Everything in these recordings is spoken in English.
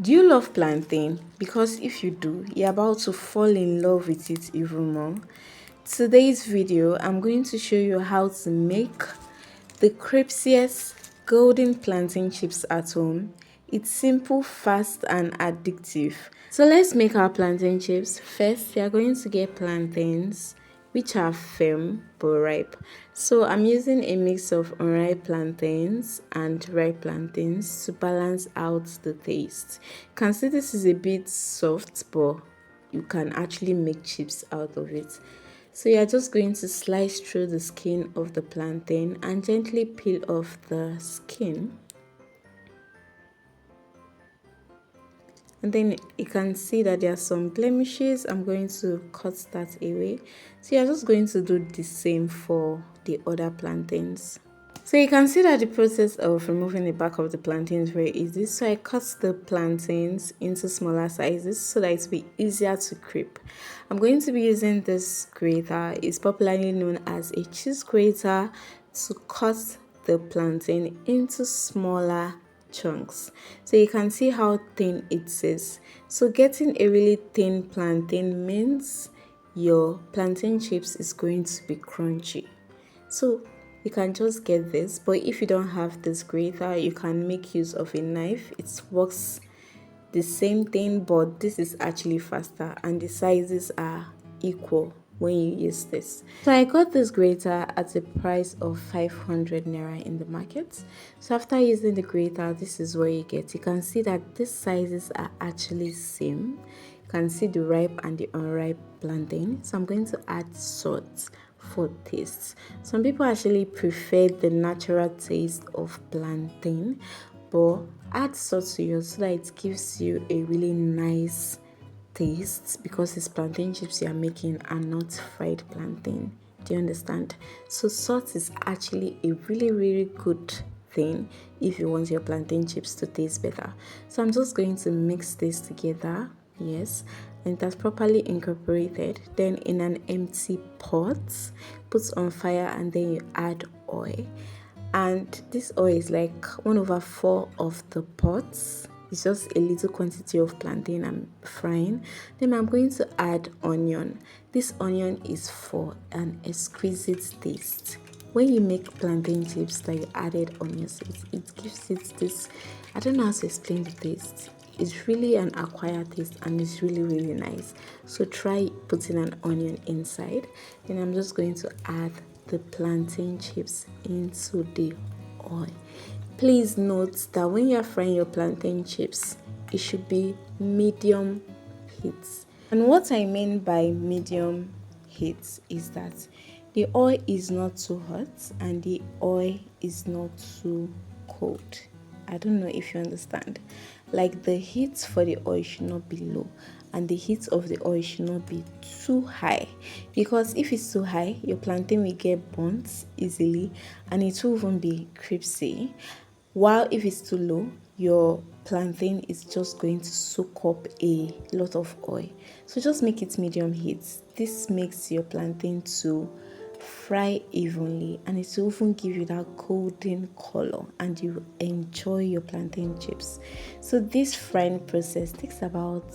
Do you love plantain? Because if you do, you're about to fall in love with it even more. Today's video, I'm going to show you how to make the crispiest golden plantain chips at home. It's simple, fast, and addictive. So let's make our plantain chips. First, you're going to get plantains, which are firm but ripe. So I'm using a mix of unripe plantains and ripe plantains to balance out the taste. You can see this is a bit soft, but you can actually make chips out of it. So you're just going to slice through the skin of the plantain and gently peel off the skin. And then you can see that there are some blemishes. I'm going to cut that away. So you're just going to do the same for the other plantains. So you can see that the process of removing the back of the plantain is very easy. So I cut the plantains into smaller sizes so that it will be easier to grip. I'm going to be using this grater. It's popularly known as a cheese grater to cut the plantain into smaller chunks. So you can see how thin it is. So getting a really thin plantain means your plantain chips is going to be crunchy. So you can just get this, but if you don't have this grater, you can make use of a knife. It works the same thing, but this is actually faster and the sizes are equal when you use this. So I got this grater at a price of 500 naira in the market. So after using the grater, this is what you get. You can see that these sizes are actually same. You can see the ripe and the unripe plantain. So I'm going to add salt for taste. Some people actually prefer the natural taste of plantain, but add salt to yours so that it gives you a really nice taste, because it's plantain chips you are making and not fried plantain. Do you understand? So salt is actually a really good thing if you want your plantain chips to taste better. So I'm just going to mix this together. Yes, and that's properly incorporated. Then in an empty pot, put on fire, and then you add oil. And this oil is like 1/4 of the pots. It's just a little quantity of plantain I'm frying. Then I'm going to add onion. This onion is for an exquisite taste. When you make plantain chips that you added onions, it gives it this, I don't know how to explain the taste. It's really an acquired taste and it's really nice. So try putting an onion inside. Then I'm just going to add the plantain chips into the oil. Please note that when you're frying your plantain chips, it should be medium heat. And what I mean by medium heat is that the oil is not too hot and the oil is not too cold. I don't know if you understand. Like the heat for the oil should not be low and the heat of the oil should not be too high, because if it's too high, your plantain will get burnt easily and it will even be crispy. While if it's too low, your plantain is just going to soak up a lot of oil. So just make it medium heat. This makes your plantain to fry evenly and it will even give you that golden color and you enjoy your plantain chips. So this frying process takes about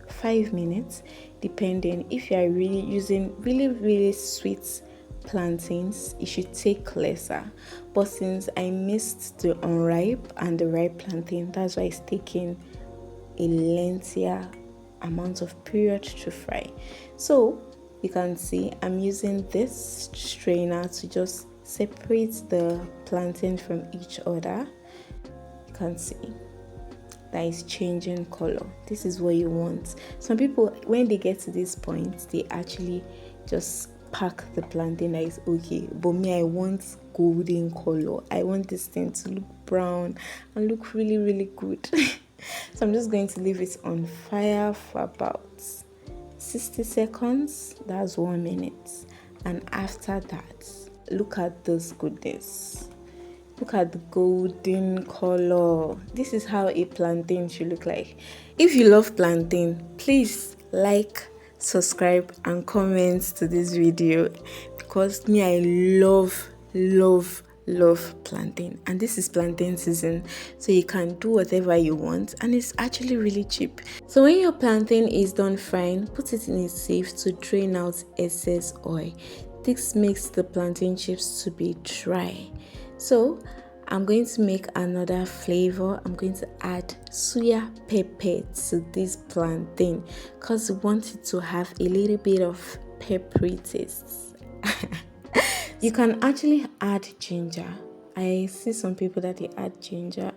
5 minutes, depending. If you are really using really sweet plantains, it should take lesser, but since I missed the unripe and the ripe plantain, that's why it's taking a lengthier amount of period to fry. So you can see I'm using this strainer to just separate the plantain from each other. You can see that is changing color. This is what you want. Some people, when they get to this point, they actually just pack the plantain that is okay, but me, I want golden color. I want this thing to look brown and look really good. So I'm just going to leave it on fire for about 60 seconds. That's 1 minute. And after that, look at this goodness. Look at the golden color. This is how a plantain should look like. If you love plantain, please like, subscribe and comment to this video, because me, I love love plantain, and this is plantain season, so you can do whatever you want, and it's actually really cheap. So when your plantain is done frying, put it in a sieve to drain out excess oil. This makes the plantain chips to be dry. So I'm going to make another flavor. I'm going to add suya pepper to this plantain because we want it to have a little bit of peppery taste. You can actually add ginger. I see some people that they add ginger,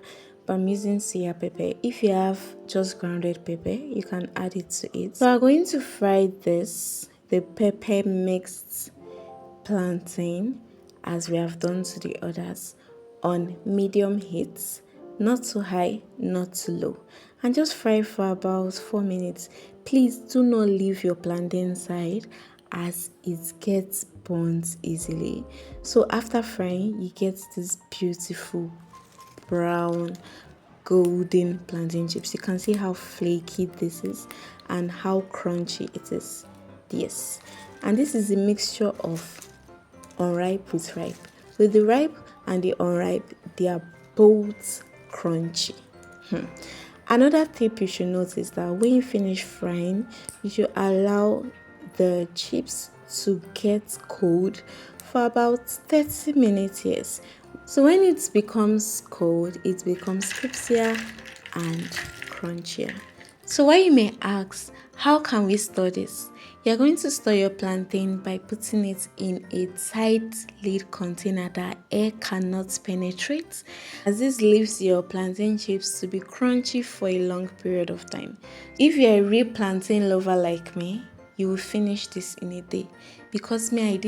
but I'm using suya pepper. If you have just grounded pepper, you can add it to it. So I'm going to fry the pepper mixed plantain, as we have done to the others, on medium heat, not too high, not too low, and just fry for about 4 minutes. Please do not leave your plantain side as it gets burnt easily. So after frying, you get this beautiful brown golden plantain chips. You can see how flaky this is and how crunchy it is. Yes, and this is a mixture of unripe with ripe. With the ripe and the unripe, they are both crunchy. Another tip you should notice is that when you finish frying, you should allow the chips to get cold for about 30 minutes. Yes. So when it becomes cold, it becomes crispier and crunchier. So why you may ask, how can we store this? You're going to store your plantain by putting it in a tight lid container that air cannot penetrate, as this leaves your plantain chips to be crunchy for a long period of time. If you're a real plantain lover like me, you will finish this in a day, because me,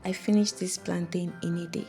I finished this plantain in a day.